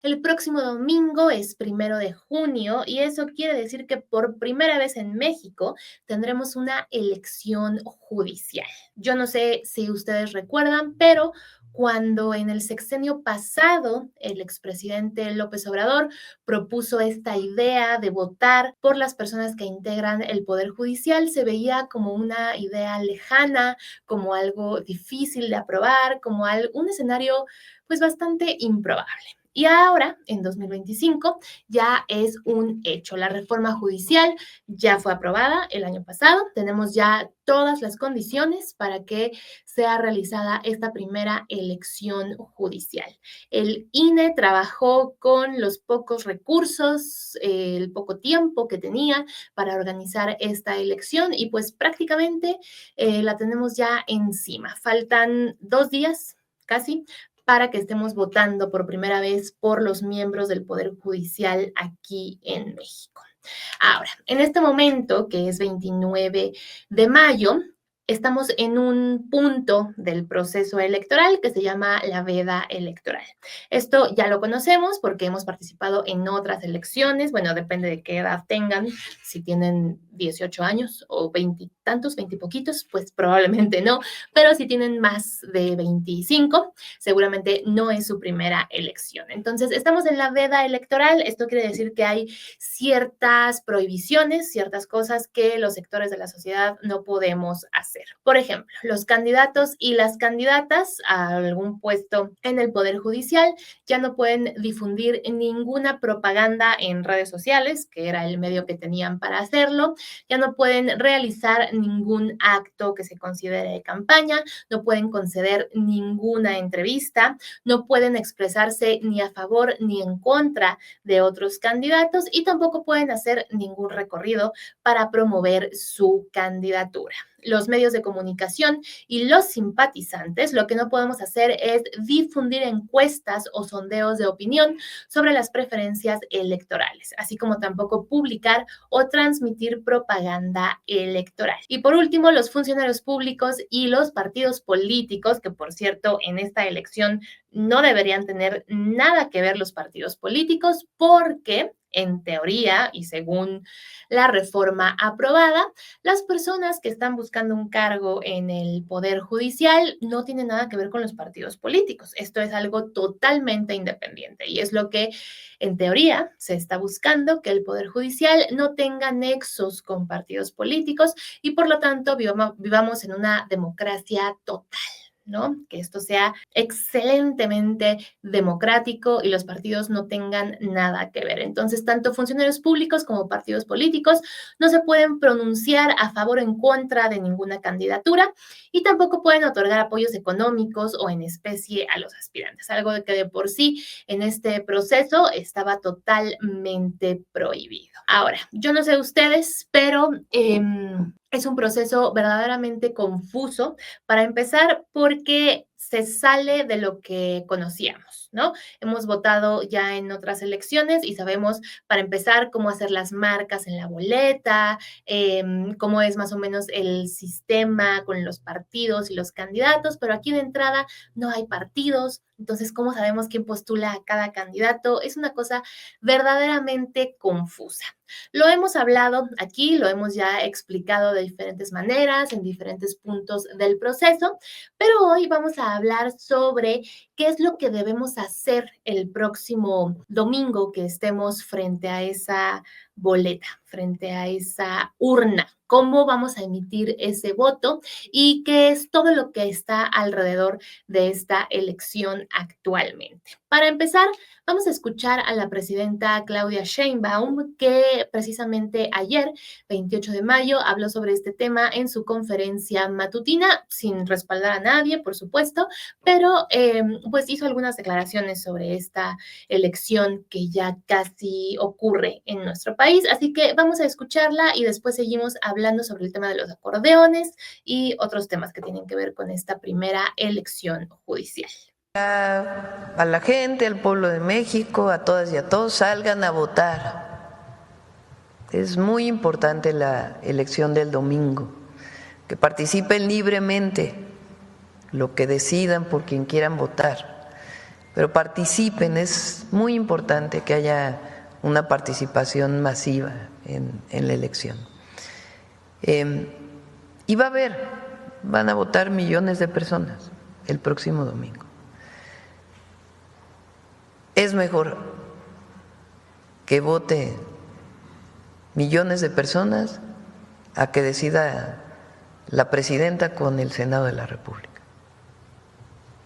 El próximo domingo es 1 de junio y eso quiere decir que por primera vez en México tendremos una elección judicial. Yo no sé si ustedes recuerdan, pero cuando en el sexenio pasado el expresidente López Obrador propuso esta idea de votar por las personas que integran el Poder Judicial, se veía como una idea lejana, como algo difícil de aprobar, como un escenario pues bastante improbable. Y ahora, en 2025, ya es un hecho. La reforma judicial ya fue aprobada el año pasado. Tenemos ya todas las condiciones para que sea realizada esta primera elección judicial. El INE trabajó con los pocos recursos, el poco tiempo que tenía para organizar esta elección y pues prácticamente la tenemos ya encima. Faltan 2 días casi para que estemos votando por primera vez por los miembros del Poder Judicial aquí en México. Ahora, en este momento, que es 29 de mayo, estamos en un punto del proceso electoral que se llama la veda electoral. Esto ya lo conocemos porque hemos participado en otras elecciones, bueno, depende de qué edad tengan, si tienen 18 años o 20 y tantos, 20 y poquitos, pues probablemente no, pero si tienen más de 25, seguramente no es su primera elección. Entonces, estamos en la veda electoral, esto quiere decir que hay ciertas prohibiciones, ciertas cosas que los sectores de la sociedad no podemos hacer. Por ejemplo, los candidatos y las candidatas a algún puesto en el Poder Judicial ya no pueden difundir ninguna propaganda en redes sociales, que era el medio que tenían para hacerlo, ya no pueden realizar ningún acto que se considere de campaña, no pueden conceder ninguna entrevista, no pueden expresarse ni a favor ni en contra de otros candidatos y tampoco pueden hacer ningún recorrido para promover su candidatura. Los medios de comunicación y los simpatizantes, lo que no podemos hacer es difundir encuestas o sondeos de opinión sobre las preferencias electorales, así como tampoco publicar o transmitir propaganda electoral. Y por último, los funcionarios públicos y los partidos políticos, que por cierto en esta elección no deberían tener nada que ver los partidos políticos porque, en teoría y según la reforma aprobada, las personas que están buscando un cargo en el Poder Judicial no tienen nada que ver con los partidos políticos. Esto es algo totalmente independiente y es lo que, en teoría, se está buscando, que el Poder Judicial no tenga nexos con partidos políticos y, por lo tanto, vivamos en una democracia total. ¿No? Que esto sea excelentemente democrático y los partidos no tengan nada que ver. Entonces, tanto funcionarios públicos como partidos políticos no se pueden pronunciar a favor o en contra de ninguna candidatura y tampoco pueden otorgar apoyos económicos o en especie a los aspirantes, algo de que de por sí en este proceso estaba totalmente prohibido. Ahora, yo no sé ustedes, pero es un proceso verdaderamente confuso, para empezar, porque se sale de lo que conocíamos, ¿no? Hemos votado ya en otras elecciones y sabemos, para empezar, cómo hacer las marcas en la boleta, cómo es más o menos el sistema con los partidos y los candidatos, pero aquí de entrada no hay partidos, entonces, ¿cómo sabemos quién postula a cada candidato? Es una cosa verdaderamente confusa. Lo hemos hablado aquí, lo hemos ya explicado de diferentes maneras, en diferentes puntos del proceso, pero hoy vamos a hablar sobre qué es lo que debemos hacer el próximo domingo que estemos frente a esa boleta, frente a esa urna. Cómo vamos a emitir ese voto y qué es todo lo que está alrededor de esta elección actualmente. Para empezar, vamos a escuchar a la presidenta Claudia Sheinbaum, que precisamente ayer, 28 de mayo, habló sobre este tema en su conferencia matutina, sin respaldar a nadie, por supuesto, pero pues hizo algunas declaraciones sobre esta elección que ya casi ocurre en nuestro país. Así que vamos a escucharla y después seguimos hablando sobre el tema de los acordeones y otros temas que tienen que ver con esta primera elección judicial. A la gente, al pueblo de México, a todas y a todos, salgan a votar. Es muy importante la elección del domingo, que participen libremente, lo que decidan por quien quieran votar, pero participen, es muy importante que haya una participación masiva en la elección. Y van a votar millones de personas el próximo domingo. Es mejor que vote millones de personas a que decida la presidenta con el Senado de la República.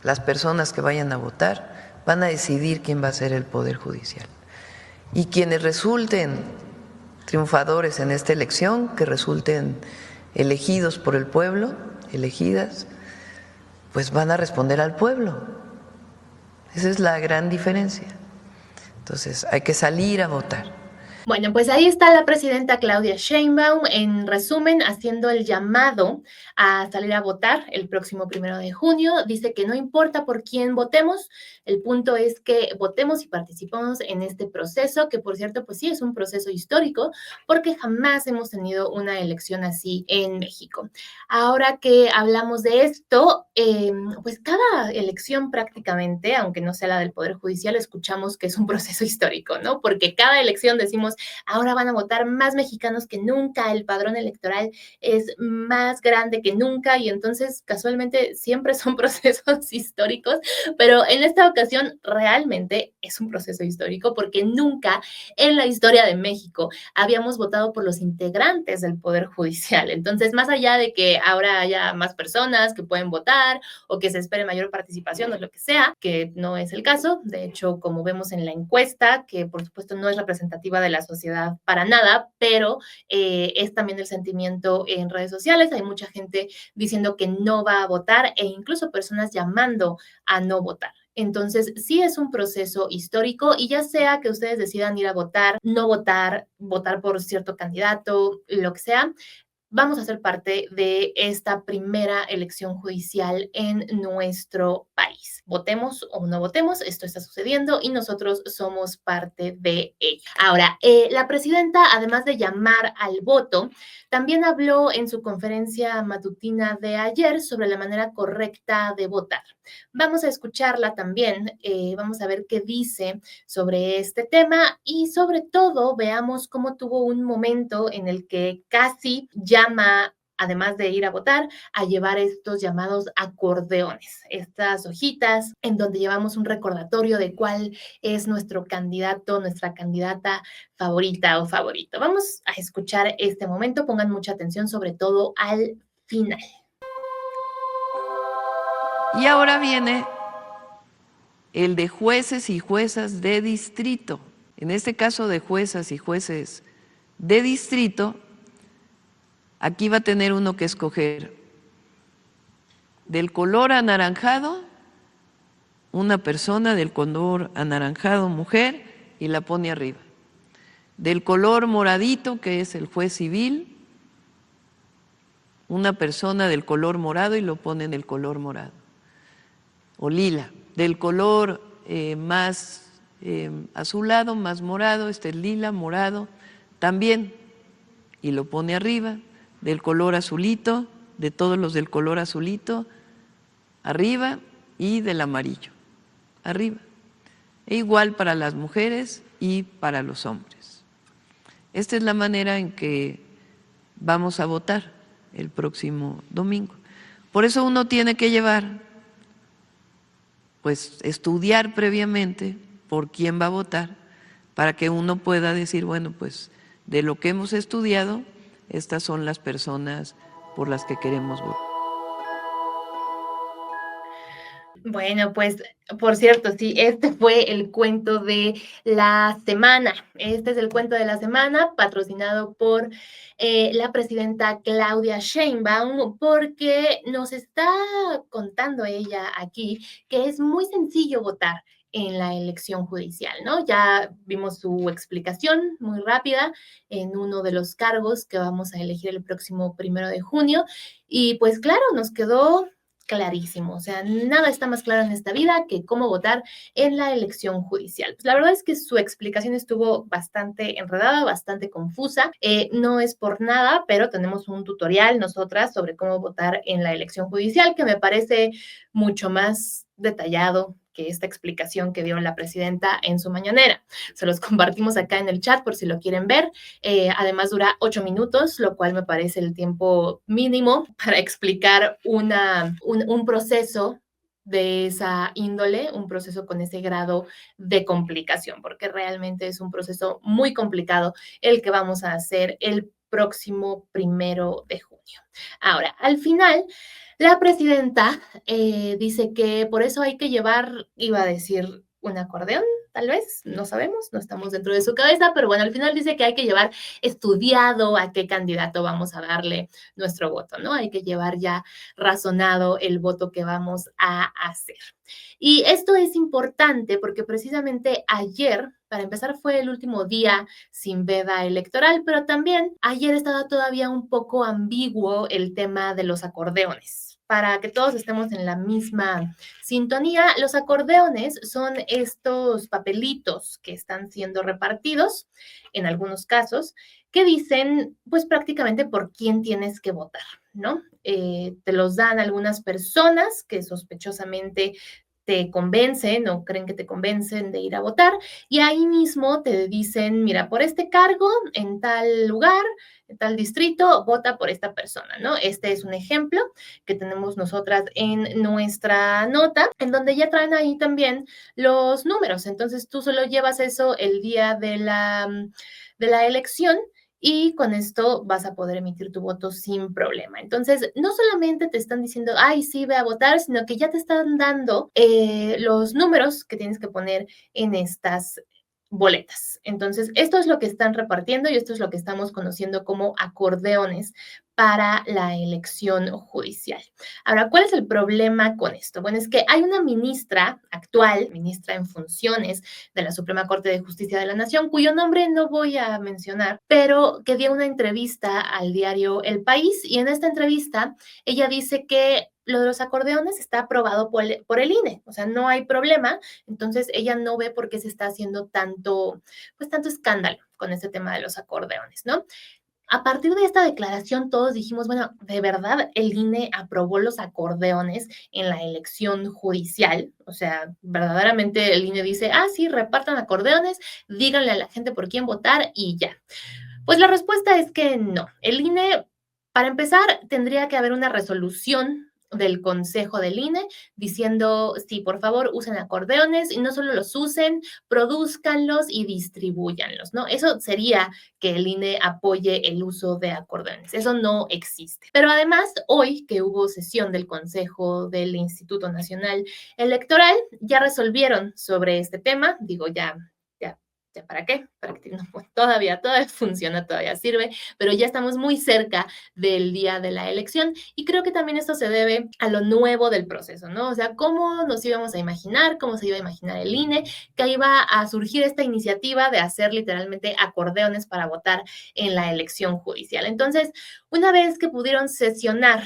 Las personas que vayan a votar van a decidir quién va a ser el Poder Judicial. Y quienes resulten triunfadores en esta elección, que resulten elegidos por el pueblo, elegidas, pues van a responder al pueblo. Esa es la gran diferencia. Entonces, hay que salir a votar. Bueno, pues ahí está la presidenta Claudia Sheinbaum, en resumen, haciendo el llamado a salir a votar el próximo 1 de junio. Dice que no importa por quién votemos, el punto es que votemos y participemos en este proceso, que por cierto, pues sí, es un proceso histórico, porque jamás hemos tenido una elección así en México. Ahora que hablamos de esto, pues cada elección prácticamente, aunque no sea la del Poder Judicial, escuchamos que es un proceso histórico, ¿no? Porque cada elección decimos, ahora van a votar más mexicanos que nunca, el padrón electoral es más grande que nunca y entonces casualmente siempre son procesos históricos, pero en esta ocasión realmente es un proceso histórico porque nunca en la historia de México habíamos votado por los integrantes del Poder Judicial. Entonces, más allá de que ahora haya más personas que pueden votar o que se espere mayor participación o lo que sea, que no es el caso, de hecho, como vemos en la encuesta, que por supuesto no es representativa de la sociedad para nada, pero es también el sentimiento en redes sociales. Hay mucha gente diciendo que no va a votar e incluso personas llamando a no votar. Entonces, sí es un proceso histórico y ya sea que ustedes decidan ir a votar, no votar, votar por cierto candidato, lo que sea, vamos a ser parte de esta primera elección judicial en nuestro país. Votemos o no votemos, esto está sucediendo y nosotros somos parte de ello. Ahora, la presidenta, además de llamar al voto, también habló en su conferencia matutina de ayer sobre la manera correcta de votar. Vamos a escucharla también, vamos a ver qué dice sobre este tema y sobre todo veamos cómo tuvo un momento en el que casi llama, además de ir a votar, a llevar estos llamados acordeones, estas hojitas en donde llevamos un recordatorio de cuál es nuestro candidato, nuestra candidata favorita o favorito. Vamos a escuchar este momento, pongan mucha atención sobre todo al final. Y ahora viene el de jueces y juezas de distrito. En este caso de juezas y jueces de distrito, aquí va a tener uno que escoger del color anaranjado, una persona del color anaranjado, mujer, y la pone arriba. Del color moradito, que es el juez civil, una persona del color morado y lo pone en el color morado. O lila, del color más azulado, más morado, este es lila, morado, también, y lo pone arriba, del color azulito, de todos los del color azulito, arriba, y del amarillo, arriba. E igual para las mujeres y para los hombres. Esta es la manera en que vamos a votar el próximo domingo. Por eso uno tiene que llevar, pues estudiar previamente por quién va a votar, para que uno pueda decir, bueno, pues de lo que hemos estudiado, estas son las personas por las que queremos votar. Bueno, pues, por cierto, sí, este fue el cuento de la semana. Este es el cuento de la semana patrocinado por la presidenta Claudia Sheinbaum, porque nos está contando ella aquí que es muy sencillo votar en la elección judicial, ¿no? Ya vimos su explicación muy rápida en uno de los cargos que vamos a elegir el próximo 1 de junio. Y pues claro, nos quedó clarísimo, o sea, nada está más claro en esta vida que cómo votar en la elección judicial. Pues la verdad es que su explicación estuvo bastante enredada, bastante confusa. No es por nada, pero tenemos un tutorial nosotras sobre cómo votar en la elección judicial que me parece mucho más detallado que esta explicación que dio la presidenta en su mañanera. Se los compartimos acá en el chat por si lo quieren ver. Además dura 8 minutos, lo cual me parece el tiempo mínimo para explicar un proceso de esa índole, un proceso con ese grado de complicación, porque realmente es un proceso muy complicado el que vamos a hacer el próximo 1 de junio. Ahora, al final, la presidenta dice que por eso hay que llevar, iba a decir un acordeón, tal vez, no sabemos, no estamos dentro de su cabeza, pero bueno, al final dice que hay que llevar estudiado a qué candidato vamos a darle nuestro voto, ¿no? Hay que llevar ya razonado el voto que vamos a hacer. Y esto es importante porque precisamente ayer, para empezar, fue el último día sin veda electoral, pero también ayer estaba todavía un poco ambiguo el tema de los acordeones. Para que todos estemos en la misma sintonía, los acordeones son estos papelitos que están siendo repartidos, en algunos casos, que dicen, pues prácticamente por quién tienes que votar, ¿no? Te los dan algunas personas que sospechosamente te convencen o creen que te convencen de ir a votar y ahí mismo te dicen, mira, por este cargo en tal lugar, en tal distrito, vota por esta persona, ¿no? Este es un ejemplo que tenemos nosotras en nuestra nota, en donde ya traen ahí también los números. Entonces tú solo llevas eso el día de la elección y con esto vas a poder emitir tu voto sin problema. Entonces, no solamente te están diciendo, ay, sí, ve a votar, sino que ya te están dando los números que tienes que poner en estas boletas. Entonces, esto es lo que están repartiendo y esto es lo que estamos conociendo como acordeones para la elección judicial. Ahora, ¿cuál es el problema con esto? Bueno, es que hay una ministra actual, ministra en funciones de la Suprema Corte de Justicia de la Nación, cuyo nombre no voy a mencionar, pero que dio una entrevista al diario El País y en esta entrevista ella dice que lo de los acordeones está aprobado por el INE, o sea, no hay problema, entonces ella no ve por qué se está haciendo tanto, pues tanto escándalo con este tema de los acordeones, ¿no? A partir de esta declaración, todos dijimos, bueno, ¿de verdad el INE aprobó los acordeones en la elección judicial? O sea, verdaderamente el INE dice, ah, sí, repartan acordeones, díganle a la gente por quién votar y ya. Pues la respuesta es que no. El INE, para empezar, tendría que haber una resolución del Consejo del INE diciendo, sí, por favor, usen acordeones y no solo los usen, produzcanlos y distribúyanlos, ¿no? Eso sería que el INE apoye el uso de acordeones. Eso no existe. Pero además, hoy que hubo sesión del Consejo del Instituto Nacional Electoral, ya resolvieron sobre este tema, digo, ya ¿para qué? Para que no, pues, todavía funciona, todavía sirve, pero ya estamos muy cerca del día de la elección y creo que también esto se debe a lo nuevo del proceso, ¿no? O sea, cómo nos íbamos a imaginar, cómo se iba a imaginar el INE, que iba a surgir esta iniciativa de hacer literalmente acordeones para votar en la elección judicial. Entonces, una vez que pudieron sesionar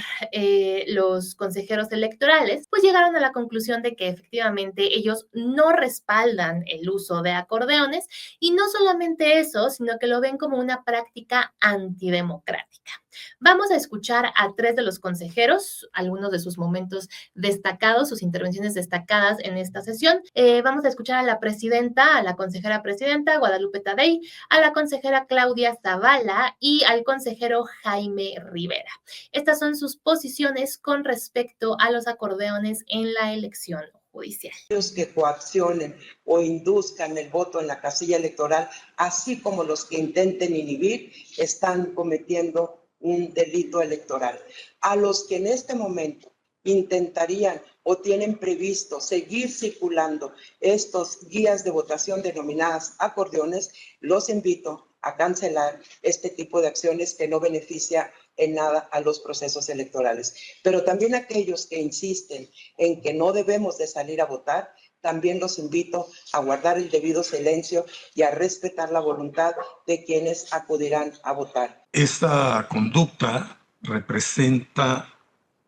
los consejeros electorales, pues llegaron a la conclusión de que efectivamente ellos no respaldan el uso de acordeones y no solamente eso, sino que lo ven como una práctica antidemocrática. Vamos a escuchar a 3 de los consejeros, algunos de sus momentos destacados, sus intervenciones destacadas en esta sesión. Vamos a escuchar a la presidenta, a la consejera presidenta, Guadalupe Tadei, a la consejera Claudia Zavala y al consejero Jaime Rivera. Estas son sus posiciones con respecto a los acordeones en la elección judicial. Los que coaccionen o induzcan el voto en la casilla electoral, así como los que intenten inhibir, están cometiendo un delito electoral. A los que en este momento intentarían o tienen previsto seguir circulando estos guías de votación denominadas acordeones, los invito a cancelar este tipo de acciones que no beneficia en nada a los procesos electorales. Pero también aquellos que insisten en que no debemos de salir a votar, también los invito a guardar el debido silencio y a respetar la voluntad de quienes acudirán a votar. Esta conducta representa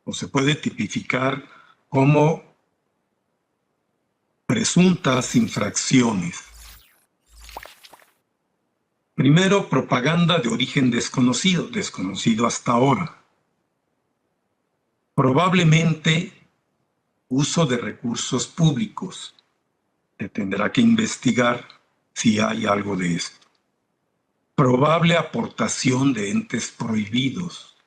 o se puede tipificar como presuntas infracciones. Primero, propaganda de origen desconocido hasta ahora. Probablemente uso de recursos públicos. Se tendrá que investigar si hay algo de esto. Probable aportación de entes prohibidos.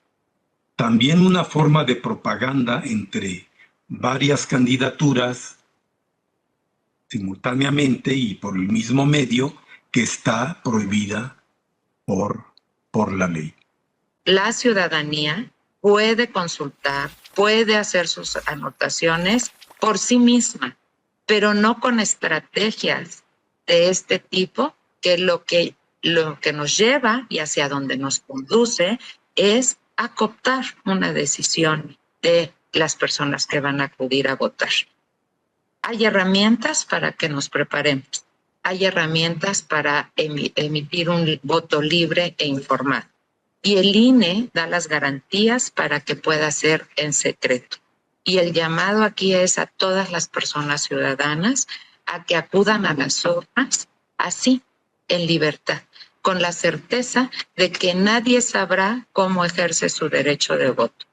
También una forma de propaganda entre varias candidaturas simultáneamente y por el mismo medio que está prohibida por la ley. La ciudadanía puede consultar, puede hacer sus anotaciones por sí misma, pero no con estrategias de este tipo, que lo que nos lleva y hacia donde nos conduce es a cooptar una decisión de las personas que van a acudir a votar. Hay herramientas para que nos preparemos. Hay herramientas para emitir un voto libre e informado. Y el INE da las garantías para que pueda ser en secreto. Y el llamado aquí es a todas las personas ciudadanas a que acudan a las urnas así, en libertad, con la certeza de que nadie sabrá cómo ejerce su derecho de voto.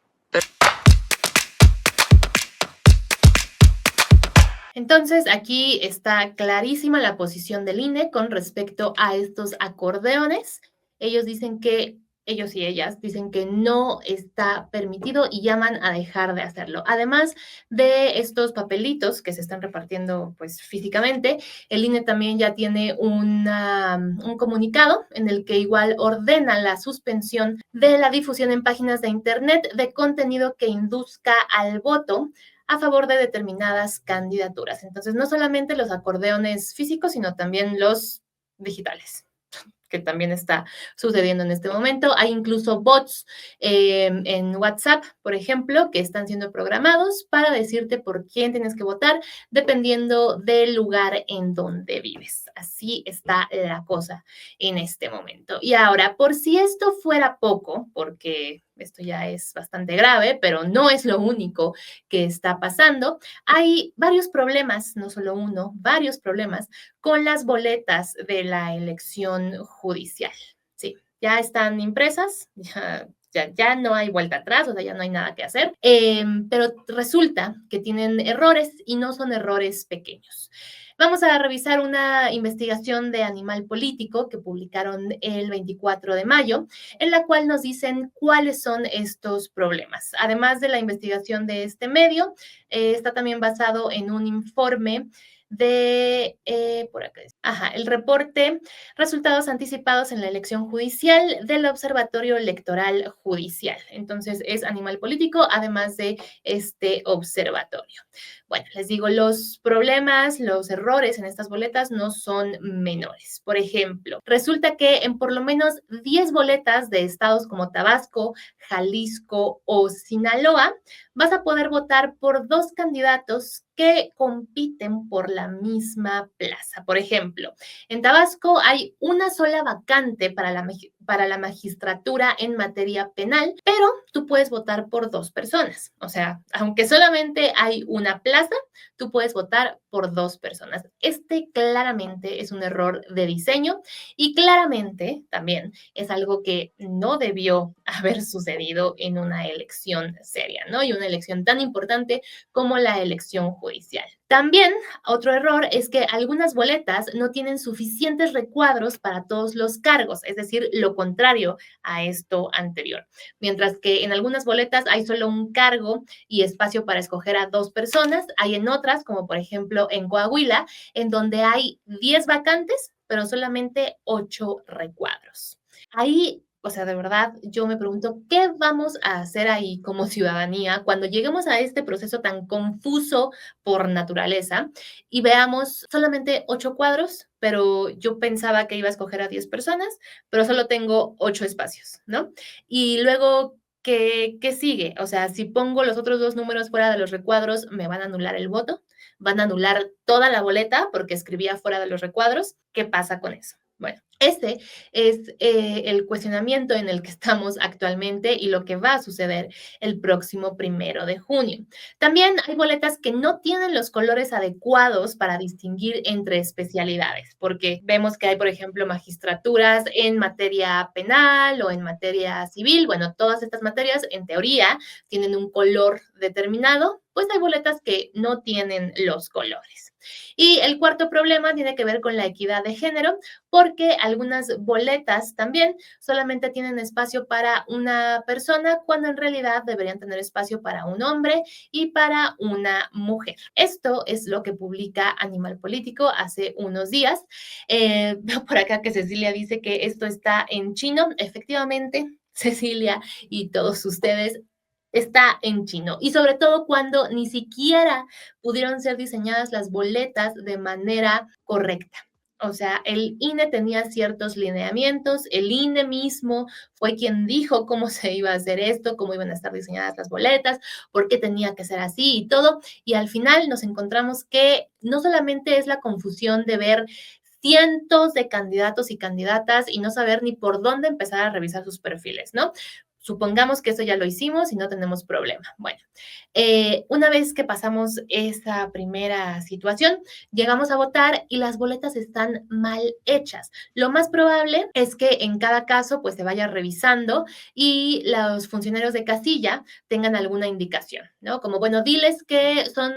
Entonces, aquí está clarísima la posición del INE con respecto a estos acordeones. Ellos dicen que, ellos y ellas dicen que no está permitido y llaman a dejar de hacerlo. Además de estos papelitos que se están repartiendo pues físicamente, el INE también ya tiene un comunicado en el que igual ordena la suspensión de la difusión en páginas de internet de contenido que induzca al voto a favor de determinadas candidaturas. Entonces, no solamente los acordeones físicos, sino también los digitales, que también está sucediendo en este momento. Hay incluso bots en WhatsApp, por ejemplo, que están siendo programados para decirte por quién tienes que votar, dependiendo del lugar en donde vives. Así está la cosa en este momento. Y ahora, por si esto fuera poco, porque esto ya es bastante grave, pero no es lo único que está pasando, hay varios problemas, no solo uno, varios problemas con las boletas de la elección judicial. Sí, ya están impresas, ya no hay vuelta atrás, o sea, ya no hay nada que hacer, pero resulta que tienen errores y no son errores pequeños. Vamos a revisar una investigación de Animal Político que publicaron el 24 de mayo, en la cual nos dicen cuáles son estos problemas. Además de la investigación de este medio, está también basado en un informe de, por acá, el reporte Resultados anticipados en la elección judicial del Observatorio Electoral Judicial. Entonces, es Animal Político, además de este observatorio. Bueno, les digo, los problemas, los errores en estas boletas no son menores. Por ejemplo, resulta que en por lo menos 10 boletas de estados como Tabasco, Jalisco o Sinaloa, vas a poder votar por 2 candidatos que compiten por la misma plaza. Por ejemplo, en Tabasco hay una sola vacante para la magistratura en materia penal, pero tú puedes votar por 2 personas. O sea, aunque solamente hay una plaza, tú puedes votar por 2 personas. Este claramente es un error de diseño y claramente también es algo que no debió haber sucedido en una elección seria, ¿no? Y una elección tan importante como la elección judicial. También otro error es que algunas boletas no tienen suficientes recuadros para todos los cargos, es decir, lo contrario a esto anterior. Mientras que en algunas boletas hay solo un cargo y espacio para escoger a 2 personas, hay en otras, como por ejemplo en Coahuila, en donde hay 10 vacantes, pero solamente 8 recuadros. Ahí, o sea, de verdad, yo me pregunto, ¿qué vamos a hacer ahí como ciudadanía cuando lleguemos a este proceso tan confuso por naturaleza y veamos solamente 8 cuadros, pero yo pensaba que iba a escoger a 10 personas, pero solo tengo 8 espacios, ¿no? Y luego, ¿qué sigue? O sea, si pongo los otros 2 números fuera de los recuadros, ¿me van a anular el voto? ¿Van a anular toda la boleta porque escribía fuera de los recuadros? ¿Qué pasa con eso? Bueno, ese es el cuestionamiento en el que estamos actualmente y lo que va a suceder el próximo 1 de junio. También hay boletas que no tienen los colores adecuados para distinguir entre especialidades, porque vemos que hay, por ejemplo, magistraturas en materia penal o en materia civil. Bueno, todas estas materias, en teoría, tienen un color determinado, pues hay boletas que no tienen los colores. Y el cuarto problema tiene que ver con la equidad de género, porque algunas boletas también solamente tienen espacio para una persona, cuando en realidad deberían tener espacio para un hombre y para una mujer. Esto es lo que publica Animal Político hace unos días. Veo por acá que Cecilia dice que esto está en chino. Efectivamente, Cecilia y todos ustedes, está en chino, y sobre todo cuando ni siquiera pudieron ser diseñadas las boletas de manera correcta. O sea, el INE tenía ciertos lineamientos, el INE mismo fue quien dijo cómo se iba a hacer esto, cómo iban a estar diseñadas las boletas, por qué tenía que ser así y todo, y al final nos encontramos que no solamente es la confusión de ver cientos de candidatos y candidatas y no saber ni por dónde empezar a revisar sus perfiles, ¿no? Supongamos que eso ya lo hicimos y no tenemos problema. Bueno, una vez que pasamos esa primera situación, llegamos a votar y las boletas están mal hechas. Lo más probable es que en cada caso pues se vaya revisando y los funcionarios de casilla tengan alguna indicación, ¿no? Como, bueno, diles que son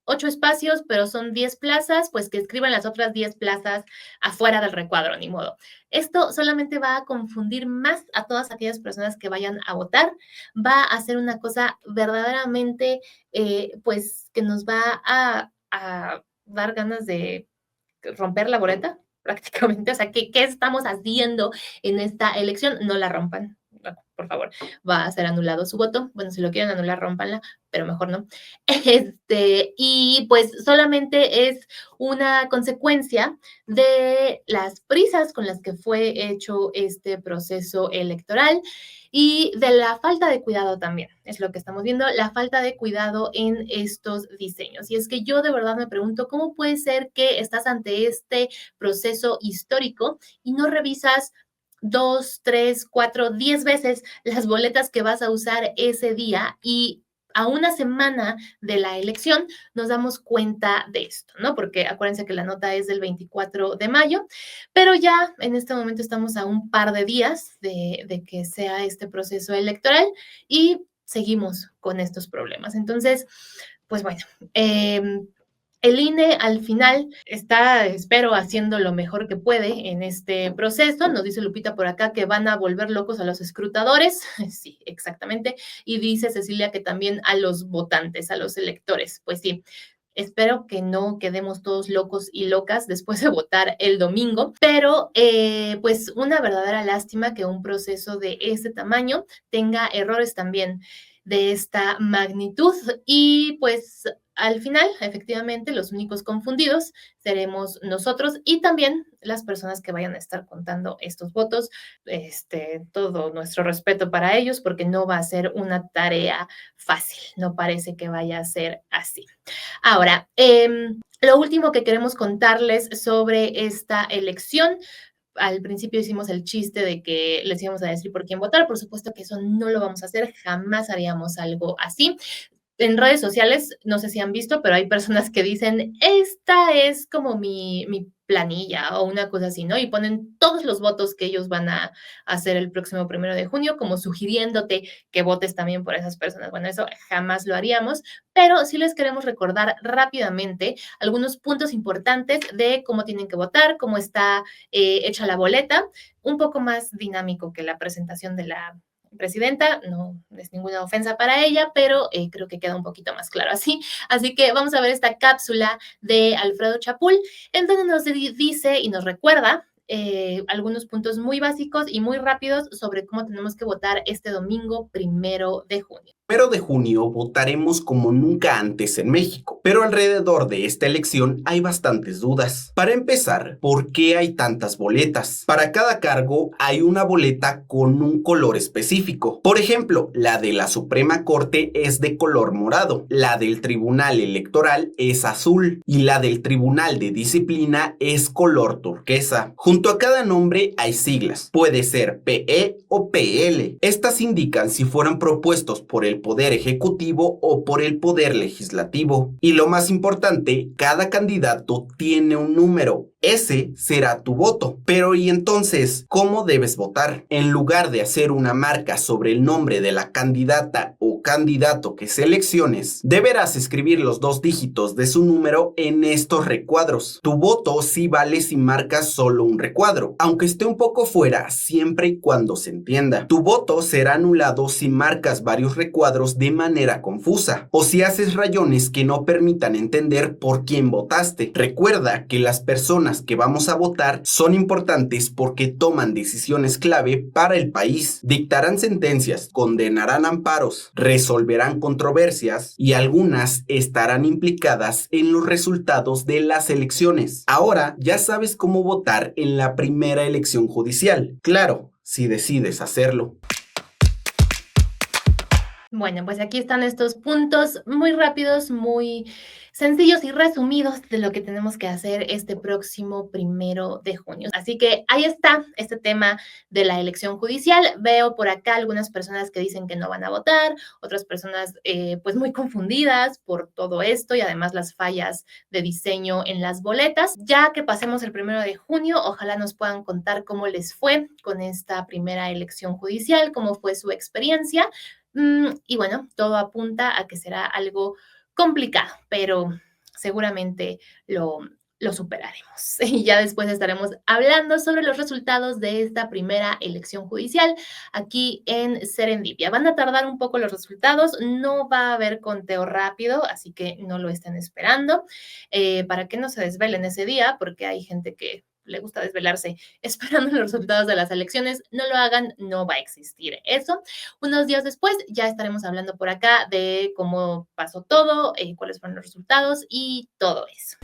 8 espacios, pero son 10 plazas, pues que escriban las otras 10 plazas afuera del recuadro, ni modo. Esto solamente va a confundir más a todas aquellas personas que vayan a votar, va a ser una cosa verdaderamente, pues, que nos va a dar ganas de romper la boleta, prácticamente. O sea, ¿qué estamos haciendo en esta elección? No la rompan, no, por favor, va a ser anulado su voto. Bueno, si lo quieren anular, rómpanla, pero mejor no. Y pues solamente es una consecuencia de las prisas con las que fue hecho este proceso electoral y de la falta de cuidado también, es lo que estamos viendo, la falta de cuidado en estos diseños. Y es que yo de verdad me pregunto, ¿cómo puede ser que estás ante este proceso histórico y no revisas 2, 3, 4, 10 veces las boletas que vas a usar ese día? Y a una semana de la elección nos damos cuenta de esto, ¿no? Porque acuérdense que la nota es del 24 de mayo, pero ya en este momento estamos a un par de días de que sea este proceso electoral y seguimos con estos problemas. Entonces, pues bueno, el INE al final está, espero, haciendo lo mejor que puede en este proceso. Nos dice Lupita por acá que van a volver locos a los escrutadores. Sí, exactamente. Y dice Cecilia que también a los votantes, a los electores. Pues sí, espero que no quedemos todos locos y locas después de votar el domingo, pero pues una verdadera lástima que un proceso de este tamaño tenga errores también de esta magnitud y pues al final, efectivamente, los únicos confundidos seremos nosotros y también las personas que vayan a estar contando estos votos. Todo nuestro respeto para ellos, porque no va a ser una tarea fácil. No parece que vaya a ser así. Ahora, lo último que queremos contarles sobre esta elección. Al principio hicimos el chiste de que les íbamos a decir por quién votar. Por supuesto que eso no lo vamos a hacer, jamás haríamos algo así. En redes sociales, no sé si han visto, pero hay personas que dicen, esta es como mi planilla o una cosa así, ¿no? Y ponen todos los votos que ellos van a hacer el próximo 1 de junio, como sugiriéndote que votes también por esas personas. Bueno, eso jamás lo haríamos, pero sí les queremos recordar rápidamente algunos puntos importantes de cómo tienen que votar, cómo está hecha la boleta, un poco más dinámico que la presentación de la presidenta, no es ninguna ofensa para ella, pero creo que queda un poquito más claro así. Así que vamos a ver esta cápsula de Alfredo Chapul, en donde nos dice y nos recuerda algunos puntos muy básicos y muy rápidos sobre cómo tenemos que votar este domingo 1 de junio. 1 de junio votaremos como nunca antes en México, pero alrededor de esta elección hay bastantes dudas. Para empezar, ¿por qué hay tantas boletas? Para cada cargo hay una boleta con un color específico. Por ejemplo, la de la Suprema Corte es de color morado, la del Tribunal Electoral es azul y la del Tribunal de Disciplina es color turquesa. Junto a cada nombre hay siglas, puede ser PE o PL. Estas indican si fueron propuestos por el Poder Ejecutivo o por el Poder Legislativo. Y lo más importante, cada candidato tiene un número. Ese será tu voto. Pero ¿y entonces cómo debes votar? En lugar de hacer una marca sobre el nombre de la candidata o candidato que selecciones, deberás escribir los 2 dígitos de su número en estos recuadros. Tu voto sí vale si marcas solo un recuadro, aunque esté un poco fuera, siempre y cuando se entienda. Tu voto será anulado si marcas varios recuadros de manera confusa o si haces rayones que no permitan entender por quién votaste. Recuerda que las personas que vamos a votar son importantes porque toman decisiones clave para el país, dictarán sentencias, condenarán amparos, resolverán controversias y algunas estarán implicadas en los resultados de las elecciones. Ahora ya sabes cómo votar en la primera elección judicial. Claro, si decides hacerlo. Bueno, pues aquí están estos puntos muy rápidos, muy sencillos y resumidos de lo que tenemos que hacer este próximo 1 de junio. Así que ahí está este tema de la elección judicial. Veo por acá algunas personas que dicen que no van a votar, otras personas pues muy confundidas por todo esto y además las fallas de diseño en las boletas. Ya que pasemos el 1 de junio, ojalá nos puedan contar cómo les fue con esta primera elección judicial, cómo fue su experiencia. Y bueno, todo apunta a que será algo complicado, pero seguramente lo superaremos. Y ya después estaremos hablando sobre los resultados de esta primera elección judicial aquí en Serendipia. Van a tardar un poco los resultados, no va a haber conteo rápido, así que no lo estén esperando, para que no se desvelen ese día, porque hay gente que le gusta desvelarse esperando los resultados de las elecciones. No lo hagan, no va a existir eso. Unos días después ya estaremos hablando por acá de cómo pasó todo, cuáles fueron los resultados y todo eso.